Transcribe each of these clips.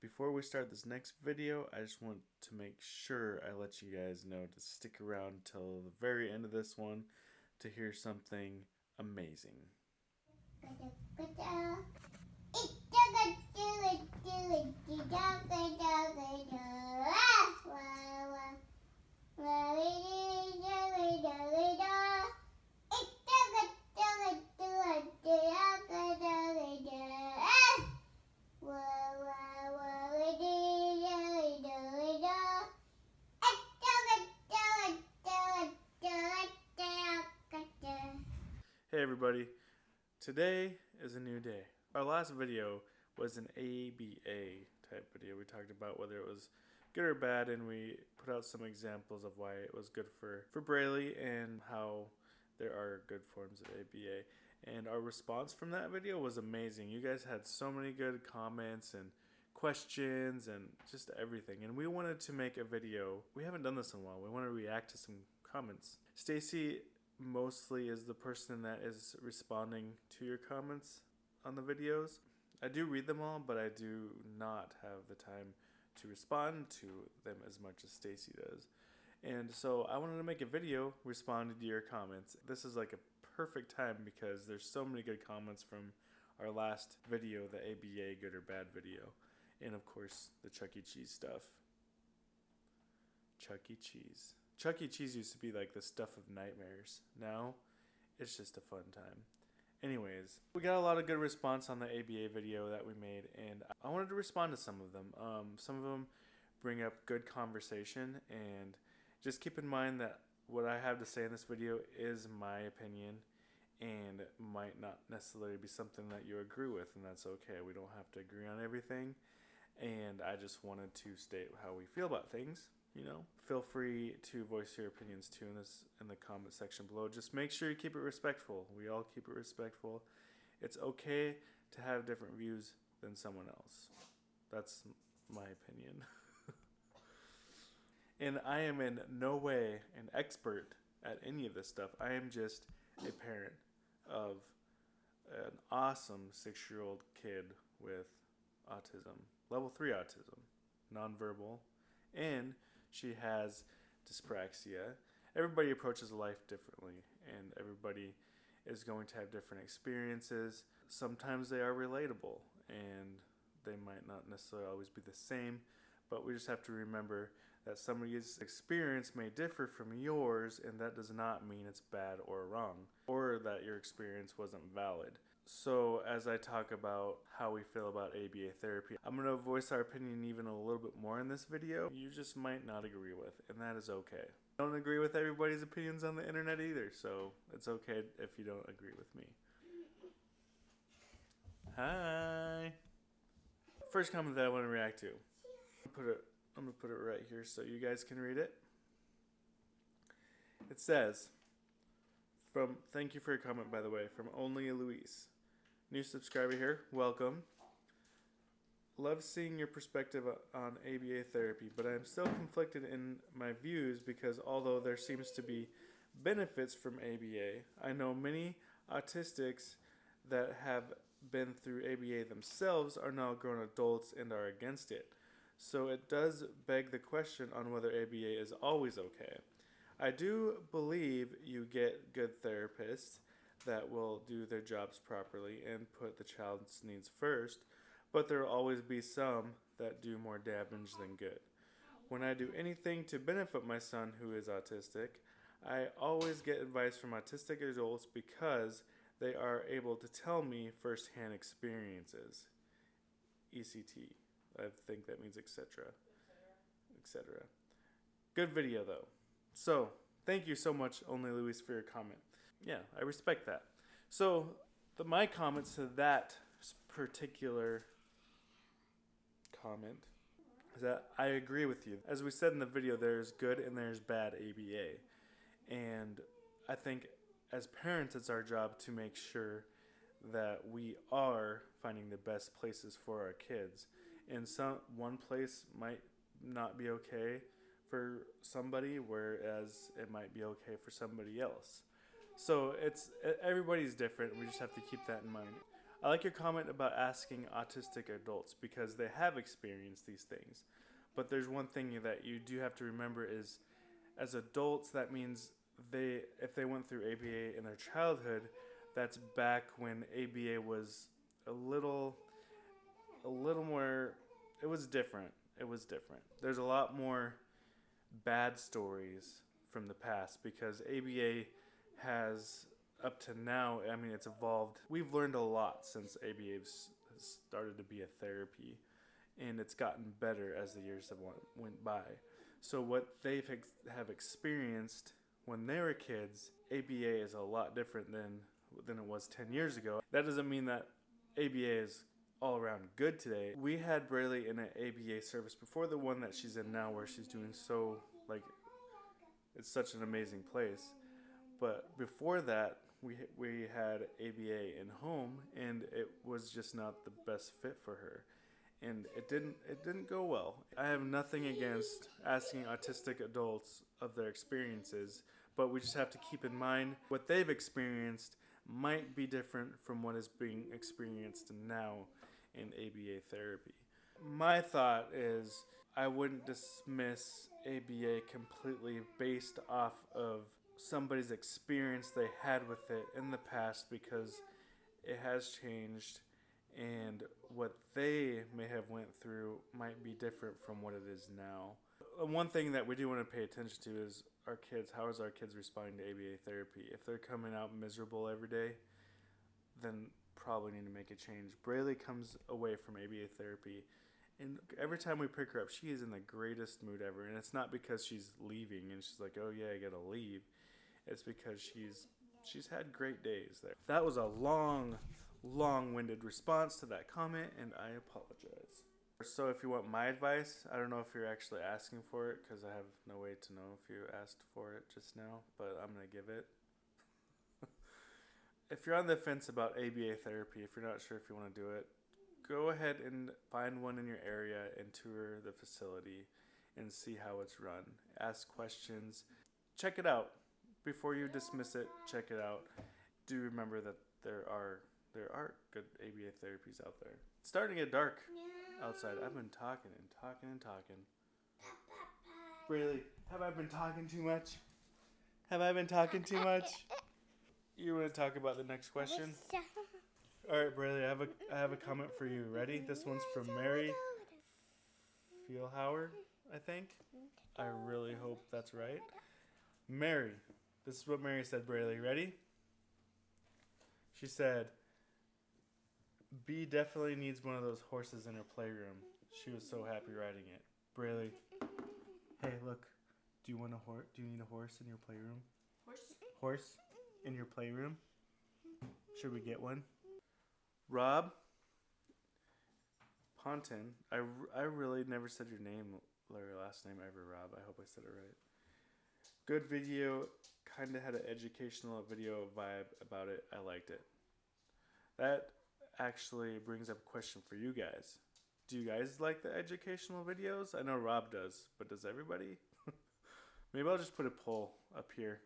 Before we start this next video, I just want to make sure I let you guys know to stick around till the very end of this one to hear something amazing. Hey everybody, today is a new day. Our last video was an ABA type video. We talked about whether it was good or bad, and we put out some examples of why it was good for Braille and how there are good forms of ABA. And our response from that video was amazing. You guys had so many good comments and questions and just everything. And we wanted to make a video. We haven't done this in a while. We want to react to some comments. Stacy mostly is the person that is responding to your comments on the videos. I do read them all, but I do not have the time to respond to them as much as Stacy does. And so I wanted to make a video responding to your comments. This is like a perfect time because there's so many good comments from our last video, the ABA good or bad video. And of course, the Chuck E. Cheese stuff. Chuck E. Cheese. Chuck E. Cheese used to be like the stuff of nightmares. Now, it's just a fun time. Anyways, we got a lot of good response on the ABA video that we made, and I wanted to respond to some of them. Some of them bring up good conversation, and just keep in mind that what I have to say in this video is my opinion and might not necessarily be something that you agree with, and that's okay. We don't have to agree on everything, and I just wanted to state how we feel about things. You know, feel free to voice your opinions too in the comment section below. Just make sure you keep it respectful. We all keep it respectful. It's okay to have different views than someone else. That's my opinion. And I am in no way an expert at any of this stuff. I am just a parent of an awesome 6-year-old kid with autism, level 3 autism, nonverbal, and she has dyspraxia. Everybody approaches life differently, and everybody is going to have different experiences. Sometimes they are relatable, and they might not necessarily always be the same, but we just have to remember that somebody's experience may differ from yours, and that does not mean it's bad or wrong, or that your experience wasn't valid. So as I talk about how we feel about ABA therapy, I'm going to voice our opinion even a little bit more in this video. You just might not agree with, and that is okay. I don't agree with everybody's opinions on the internet either, so it's okay if you don't agree with me. Hi! First comment that I want to react to. I'm going to put it right here so you guys can read it. It says, thank you for your comment, by the way, from Only Luis. New subscriber here, welcome. Love seeing your perspective on ABA therapy, but I am still conflicted in my views because although there seems to be benefits from ABA, I know many autistics that have been through ABA themselves are now grown adults and are against it. So it does beg the question on whether ABA is always okay. I do believe you get good therapists that will do their jobs properly and put the child's needs first, but there will always be some that do more damage than good. When I do anything to benefit my son who is autistic, I always get advice from autistic adults because they are able to tell me firsthand experiences. ECT. I think that means etc. etc. Good video though. So, thank you so much, Only Luis, for your comment. Yeah, I respect that. So, my comments to that particular comment is that I agree with you. As we said in the video, there's good and there's bad ABA. And I think as parents, it's our job to make sure that we are finding the best places for our kids. And one place might not be okay for somebody, whereas it might be okay for somebody else. So everybody's different. We just have to keep that in mind. I like your comment about asking autistic adults because they have experienced these things. But there's one thing that you do have to remember is, as adults, that means if they went through ABA in their childhood, that's back when ABA was a little more. It was different. It was different. There's a lot more bad stories from the past because ABA has up to now. I mean, it's evolved. We've learned a lot since ABA has started to be a therapy, and it's gotten better as the years have went by. So what they have experienced when they were kids, ABA is a lot different than it was 10 years ago. That doesn't mean that ABA is all around good today. We had Braylee in an ABA service before the one that she's in now, where she's doing so, like, it's such an amazing place. But before that, we had ABA in home, and it was just not the best fit for her, and it didn't go well. I have nothing against asking autistic adults of their experiences, but we just have to keep in mind what they've experienced might be different from what is being experienced now in ABA therapy. My thought is I wouldn't dismiss ABA completely based off of somebody's experience they had with it in the past, because it has changed and what they may have went through might be different from what it is now. One thing that we do want to pay attention to is our kids. How is our kids responding to ABA therapy? If they're coming out miserable every day, then probably need to make a change. Braylee comes away from ABA therapy, and every time we pick her up, she is in the greatest mood ever. And it's not because she's leaving and she's like, oh yeah, I gotta leave. It's because she's had great days there. That was a long-winded response to that comment, and I apologize. So if you want my advice, I don't know if you're actually asking for it, because I have no way to know if you asked for it just now, but I'm going to give it. If you're on the fence about ABA therapy, if you're not sure if you want to do it, go ahead and find one in your area and tour the facility and see how it's run. Ask questions. Check it out. Before you dismiss it, check it out. Do remember that there are good ABA therapies out there. It's starting to get dark outside. I've been talking. Braylee, have I been talking too much? You want to talk about the next question? All right, Braylee, I have a comment for you. Ready? This one's from Mary Feelhauer, I think. I really hope that's right. Mary, this is what Mary said, Braylee. Ready? She said, B definitely needs one of those horses in her playroom. She was so happy riding it. Braylee, hey, look. Do you need a horse in your playroom? Horse in your playroom? Should we get one? Rob Ponton. I really never said your name or your last name ever, Rob. I hope I said it right. Good video. Kind of had an educational video vibe about it. I liked it. That actually brings up a question for you guys. Do you guys like the educational videos? I know Rob does, but does everybody? Maybe I'll just put a poll up here.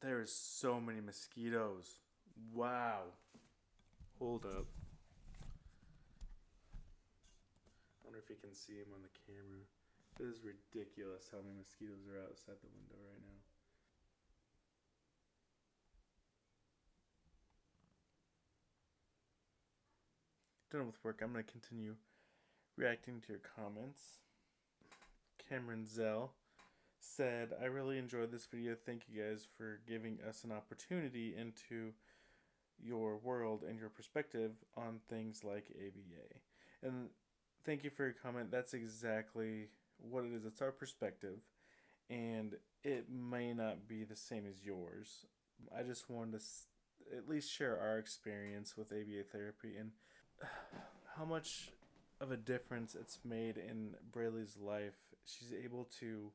There is so many mosquitoes. Wow. Hold up. I wonder if you can see them on the camera. This is ridiculous how many mosquitoes are outside the window right now. Done with work. I'm going to continue reacting to your comments. Cameron Zell said, I really enjoyed this video. Thank you guys for giving us an opportunity into your world and your perspective on things like ABA. And thank you for your comment. That's exactly what it is. It's our perspective, and it may not be the same as yours. I just wanted to at least share our experience with ABA therapy and how much of a difference it's made in Braylee's life. She's able to,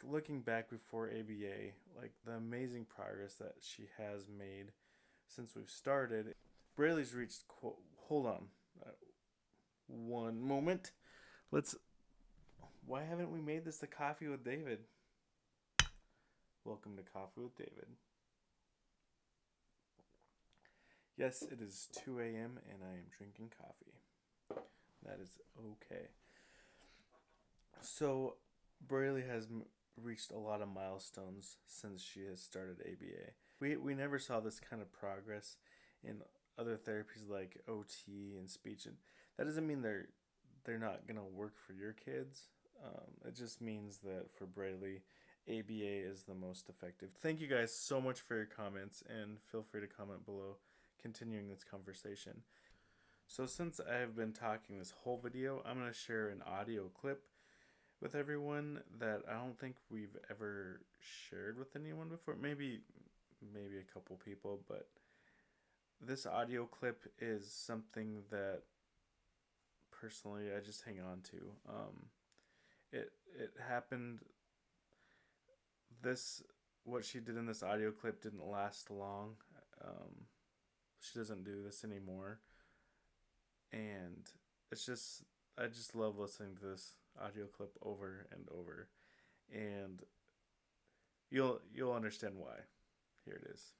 looking back before ABA, like the amazing progress that she has made since we've started. Braylee's reached, hold on, one moment. Why haven't we made this the Coffee with David? Welcome to Coffee with David. Yes, it is 2 a.m. and I am drinking coffee. That is okay. So, Braylee has reached a lot of milestones since she has started ABA. We never saw this kind of progress in other therapies like OT and speech, and that doesn't mean they're not gonna work for your kids. It just means that for Braylee, ABA is the most effective. Thank you guys so much for your comments, and feel free to comment below, continuing this conversation. So since I have been talking this whole video, I'm going to share an audio clip with everyone that I don't think we've ever shared with anyone before. Maybe a couple people, but this audio clip is something that personally I just hang on to. It happened. What she did in this audio clip didn't last long. She doesn't do this anymore, and I just love listening to this audio clip over and over, and you'll understand why. Here it is.